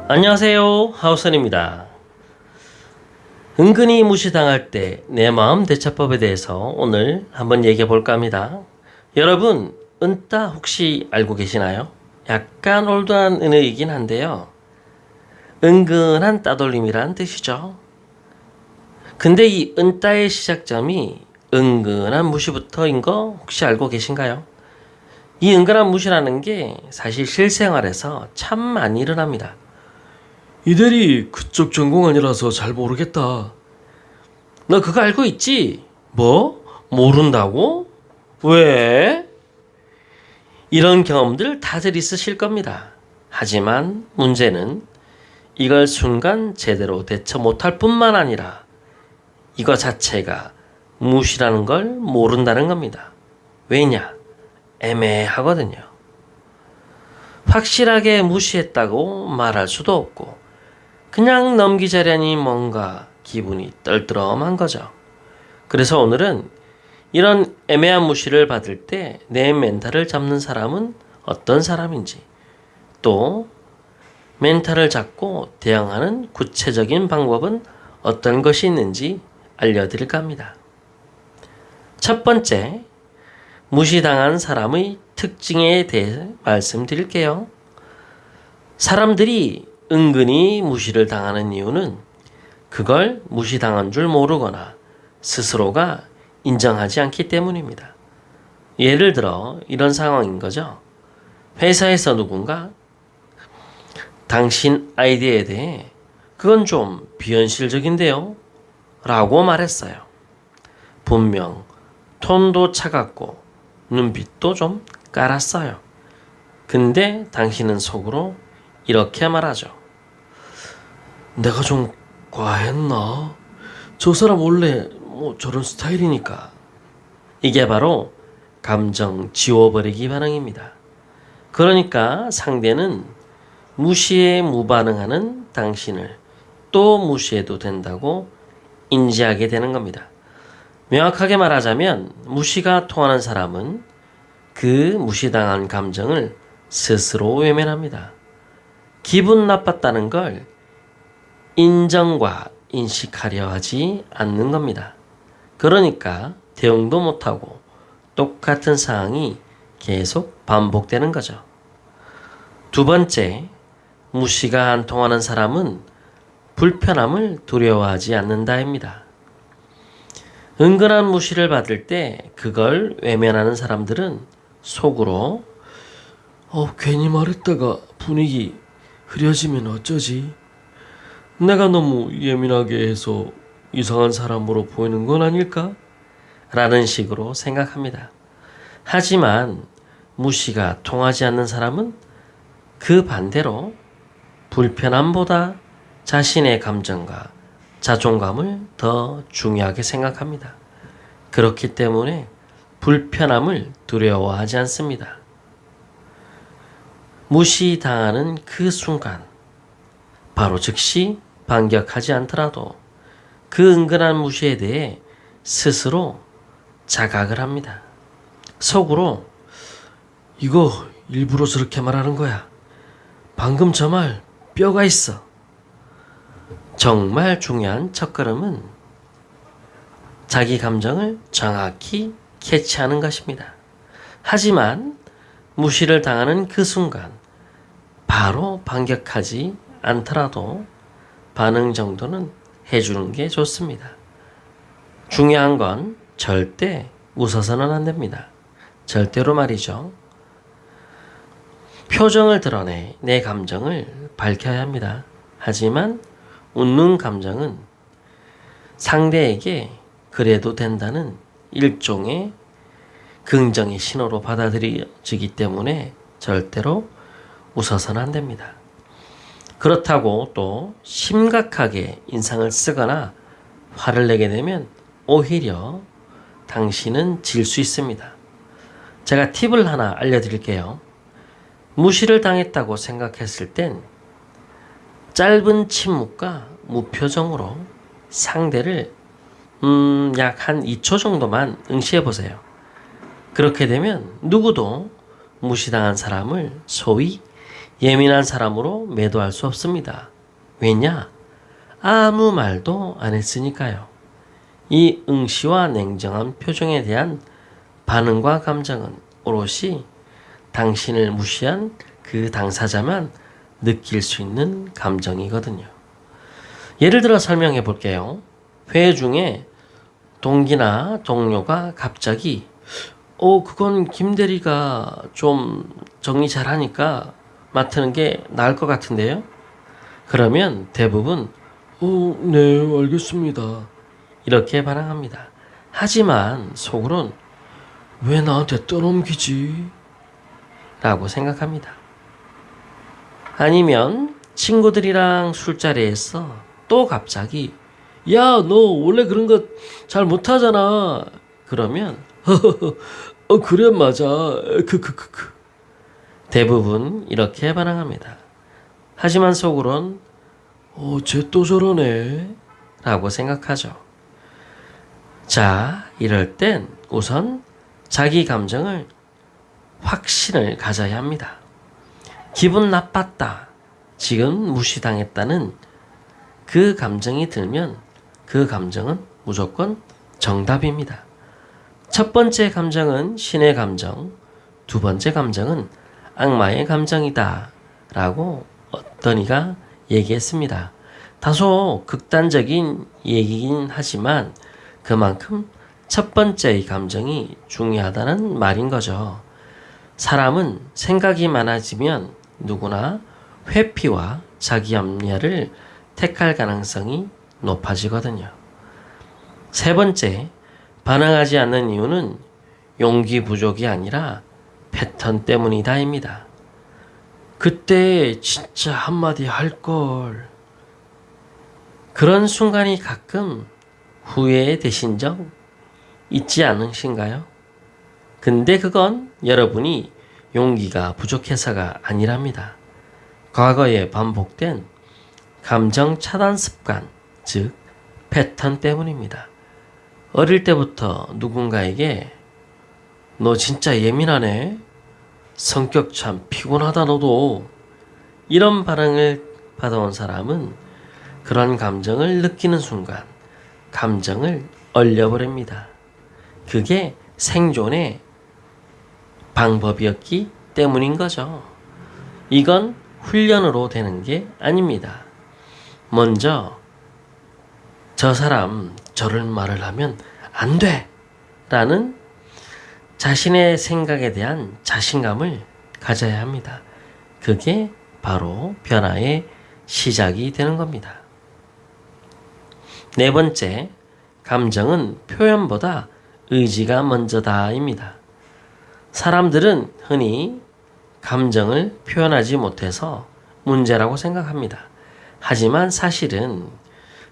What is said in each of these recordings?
안녕하세요, 하우선입니다. 은근히 무시당할 때 내 마음 대처법에 대해서 오늘 한번 얘기해 볼까 합니다. 여러분, 은따 혹시 알고 계시나요? 약간 올드한 은어이긴 한데요. 은근한 따돌림이란 뜻이죠. 근데 이 은따의 시작점이 은근한 무시부터인 거 혹시 알고 계신가요? 이 은근한 무시라는 게 사실 실생활에서 참 많이 일어납니다. 이 대리 그쪽 전공 아니라서 잘 모르겠다. 너 그거 알고 있지? 뭐? 모른다고? 왜? 이런 경험들 다들 있으실 겁니다. 하지만 문제는 이걸 순간 제대로 대처 못할 뿐만 아니라 이거 자체가 무시라는 걸 모른다는 겁니다. 왜냐? 애매하거든요. 확실하게 무시했다고 말할 수도 없고 그냥 넘기자려니 뭔가 기분이 떨떠름한 거죠. 그래서 오늘은 이런 애매한 무시를 받을 때 내 멘탈을 잡는 사람은 어떤 사람인지, 또 멘탈을 잡고 대응하는 구체적인 방법은 어떤 것이 있는지 알려드릴까 합니다. 첫 번째, 무시당한 사람의 특징에 대해 말씀드릴게요. 사람들이 은근히 무시를 당하는 이유는 그걸 무시당한 줄 모르거나 스스로가 인정하지 않기 때문입니다. 예를 들어 이런 상황인 거죠. 회사에서 누군가 당신 아이디어에 대해 그건 좀 비현실적인데요? 라고 말했어요. 분명 톤도 차갑고 눈빛도 좀 깔았어요. 근데 당신은 속으로 이렇게 말하죠. 내가 좀 과했나? 저 사람 원래 저런 스타일이니까. 이게 바로 감정 지워버리기 반응입니다. 그러니까 상대는 무시에 무반응하는 당신을 또 무시해도 된다고 인지하게 되는 겁니다. 명확하게 말하자면 무시가 통하는 사람은 그 무시당한 감정을 스스로 외면합니다. 기분 나빴다는 걸 인정과 인식하려 하지 않는 겁니다. 그러니까 대응도 못하고 똑같은 상황이 계속 반복되는 거죠. 두 번째, 무시가 안 통하는 사람은 불편함을 두려워하지 않는다입니다. 은근한 무시를 받을 때 그걸 외면하는 사람들은 속으로 괜히 말했다가 분위기 흐려지면 어쩌지? 내가 너무 예민하게 해서 이상한 사람으로 보이는 건 아닐까? 라는 식으로 생각합니다. 하지만 무시가 통하지 않는 사람은 그 반대로 불편함보다 자신의 감정과 자존감을 더 중요하게 생각합니다. 그렇기 때문에 불편함을 두려워하지 않습니다. 무시당하는 그 순간, 바로 즉시 반격하지 않더라도 그 은근한 무시에 대해 스스로 자각을 합니다. 속으로 이거 일부러 저렇게 말하는 거야. 방금 저 말 뼈가 있어. 정말 중요한 첫걸음은 자기 감정을 정확히 캐치하는 것입니다. 하지만 무시를 당하는 그 순간 바로 반격하지 않더라도 반응 정도는 해주는 게 좋습니다. 중요한 건 절대 웃어서는 안 됩니다. 절대로 말이죠. 표정을 드러내 내 감정을 밝혀야 합니다. 하지만 웃는 감정은 상대에게 그래도 된다는 일종의 긍정의 신호로 받아들여지기 때문에 절대로 웃어서는 안 됩니다. 그렇다고 또 심각하게 인상을 쓰거나 화를 내게 되면 오히려 당신은 질 수 있습니다. 제가 팁을 하나 알려드릴게요. 무시를 당했다고 생각했을 땐 짧은 침묵과 무표정으로 상대를 약 한 2초 정도만 응시해 보세요. 그렇게 되면 누구도 무시당한 사람을 소위 예민한 사람으로 매도할 수 없습니다. 왜냐? 아무 말도 안 했으니까요. 이 응시와 냉정한 표정에 대한 반응과 감정은 오롯이 당신을 무시한 그 당사자만 느낄 수 있는 감정이거든요. 예를 들어 설명해 볼게요. 회의 중에 동기나 동료가 갑자기 그건 김 대리가 좀 정리 잘하니까 맡는 게 나을 것 같은데요? 그러면 대부분 네, 알겠습니다. 이렇게 반응합니다. 하지만 속으론 왜 나한테 떠넘기지? 라고 생각합니다. 아니면 친구들이랑 술자리에서 또 갑자기 야, 너 원래 그런 거 잘 못하잖아. 그러면 그래, 맞아. 대부분 이렇게 반응합니다. 하지만 속으론 쟤 또 저러네. 라고 생각하죠. 자, 이럴 땐 우선 자기 감정을 확신을 가져야 합니다. 기분 나빴다. 지금 무시당했다는 그 감정이 들면 그 감정은 무조건 정답입니다. 첫 번째 감정은 신의 감정, 두 번째 감정은 악마의 감정이다. 라고 어떤 이가 얘기했습니다. 다소 극단적인 얘기긴 하지만 그만큼 첫 번째의 감정이 중요하다는 말인 거죠. 사람은 생각이 많아지면 누구나 회피와 자기 합리화를 택할 가능성이 높아지거든요. 세 번째, 반응하지 않는 이유는 용기 부족이 아니라 패턴 때문이다입니다. 그때 진짜 한마디 할걸. 그런 순간이 가끔 후회되신 적 있지 않으신가요? 근데 그건 여러분이 용기가 부족해서가 아니랍니다. 과거에 반복된 감정 차단 습관, 즉 패턴 때문입니다. 어릴 때부터 누군가에게 너 진짜 예민하네? 성격 참 피곤하다 너도. 이런 반응을 받아온 사람은 그런 감정을 느끼는 순간 감정을 얼려버립니다. 그게 생존의 방법이었기 때문인 거죠. 이건 훈련으로 되는 게 아닙니다. 먼저 저 사람 저런 말을 하면 안 돼! 라는 자신의 생각에 대한 자신감을 가져야 합니다. 그게 바로 변화의 시작이 되는 겁니다. 네 번째, 감정은 표현보다 의지가 먼저다입니다. 사람들은 흔히 감정을 표현하지 못해서 문제라고 생각합니다. 하지만 사실은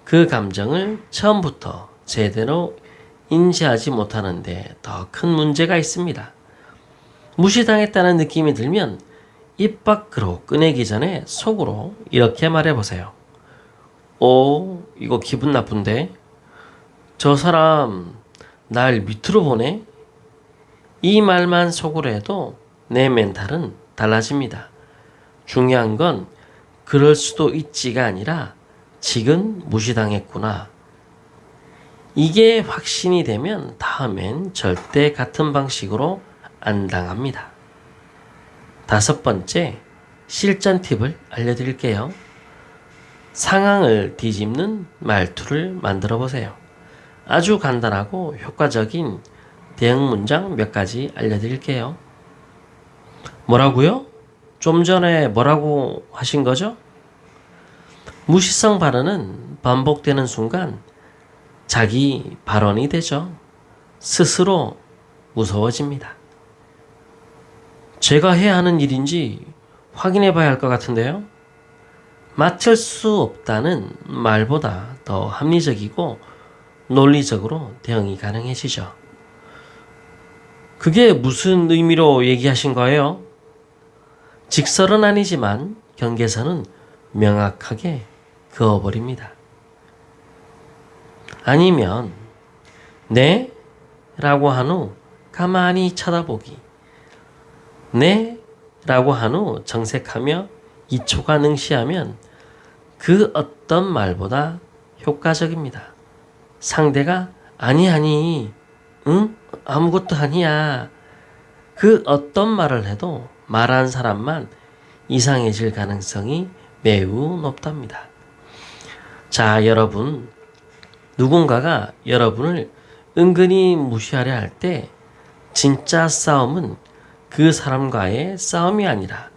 그 감정을 처음부터 제대로 인지하지 못하는데 더 큰 문제가 있습니다. 무시당했다는 느낌이 들면 입 밖으로 꺼내기 전에 속으로 이렇게 말해보세요. 이거 기분 나쁜데? 저 사람 날 밑으로 보네? 이 말만 속으로 해도 내 멘탈은 달라집니다. 중요한 건 그럴 수도 있지가 아니라 지금 무시당했구나. 이게 확신이 되면 다음엔 절대 같은 방식으로 안 당합니다. 다섯 번째, 실전 팁을 알려드릴게요. 상황을 뒤집는 말투를 만들어 보세요. 아주 간단하고 효과적인 대응 문장 몇 가지 알려드릴게요. 뭐라고요? 좀 전에 뭐라고 하신 거죠? 무시성 발언은 반복되는 순간 자기 발언이 되죠. 스스로 무서워집니다. 제가 해야 하는 일인지 확인해 봐야 할 것 같은데요. 맡을 수 없다는 말보다 더 합리적이고 논리적으로 대응이 가능해지죠. 그게 무슨 의미로 얘기하신 거예요? 직설은 아니지만 경계선은 명확하게 그어버립니다. 아니면 네? 라고 한 후 가만히 쳐다보기. 네? 라고 한 후 정색하며 2초가 능시하면 그 어떤 말보다 효과적입니다. 상대가 아니, 응? 아무것도 아니야. 그 어떤 말을 해도 말한 사람만 이상해질 가능성이 매우 높답니다. 자, 여러분. 누군가가 여러분을 은근히 무시하려 할 때 진짜 싸움은 그 사람과의 싸움이 아니라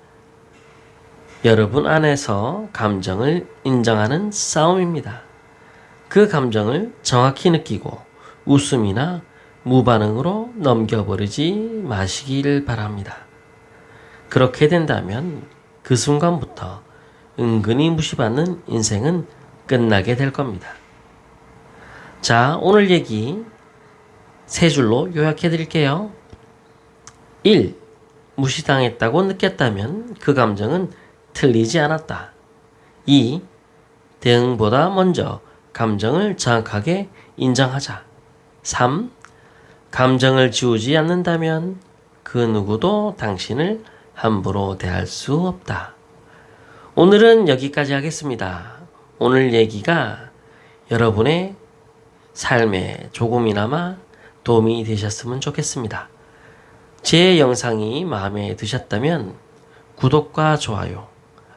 여러분 안에서 감정을 인정하는 싸움입니다. 그 감정을 정확히 느끼고 웃음이나 무반응으로 넘겨버리지 마시길 바랍니다. 그렇게 된다면 그 순간부터 은근히 무시받는 인생은 끝나게 될 겁니다. 자, 오늘 얘기 세 줄로 요약해 드릴게요. 1. 무시당했다고 느꼈다면 그 감정은 틀리지 않았다. 2. 대응보다 먼저 감정을 정확하게 인정하자. 3. 감정을 지우지 않는다면 그 누구도 당신을 함부로 대할 수 없다. 오늘은 여기까지 하겠습니다. 오늘 얘기가 여러분의 삶에 조금이나마 도움이 되셨으면 좋겠습니다. 제 영상이 마음에 드셨다면 구독과 좋아요,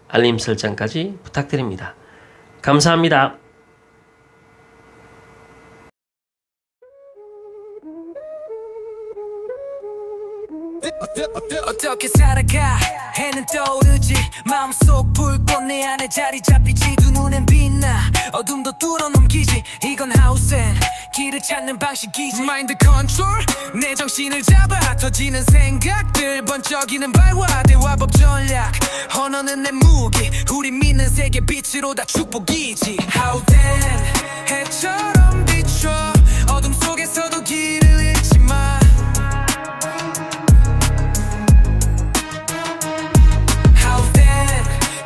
알림 설정까지 부탁드립니다. 감사합니다. 어떻게 살아가 해는 떠오르지 마음속 불꽃 내 안에 자리 잡히지 두 눈엔 빛나 어둠도 뚫어넘기지 이건 하우스엔 길을 찾는 방식이지 마인드 컨트롤 내 정신을 잡아 터지는 생각들 번쩍이는 발화 대화법 전략 언어는 내 무기 우리 믿는 세계 빛으로 다 축복이지 How then 해처럼 비춰 어둠 속에서도 길을 잃지 마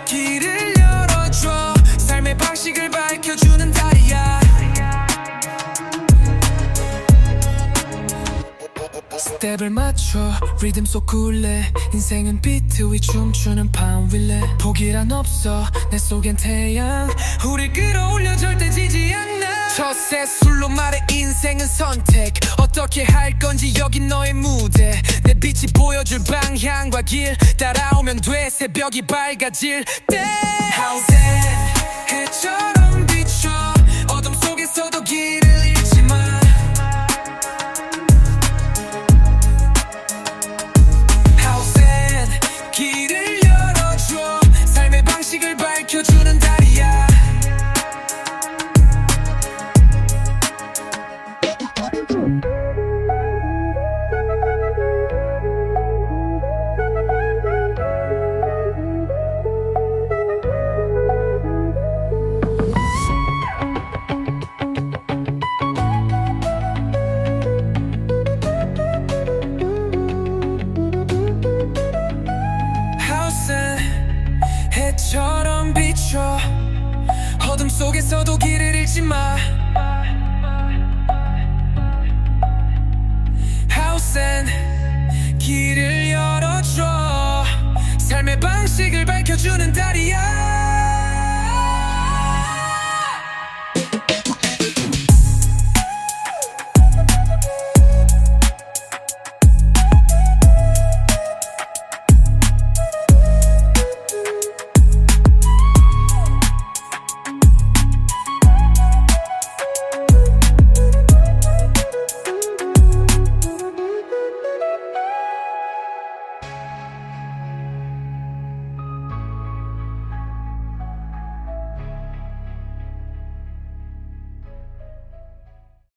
길을 열어줘 삶의 방식을 밝혀주는 달이야 스텝을 맞춰 리듬 속 굴레 인생은 비트 위 춤추는 판윌레 포기란 없어 내 속엔 태양 우릴 끌어올려 절대 지지 않나 첫새 술로 말해 인생은 선택 어떻게 할 건지 여긴 너의 무대 내 빛이 보여줄 방향과 길 따라오면 돼 새벽이 밝아질 때 How then 해처럼 비춰 어둠 속에서도 길을 잃지 마 How then 길을 열어줘 삶의 방식을 밝혀주는 달이야 해처럼 비춰 어둠 속에서도 길을 잃지 마 하우스엔 길을 열어줘 삶의 방식을 밝혀주는 달이야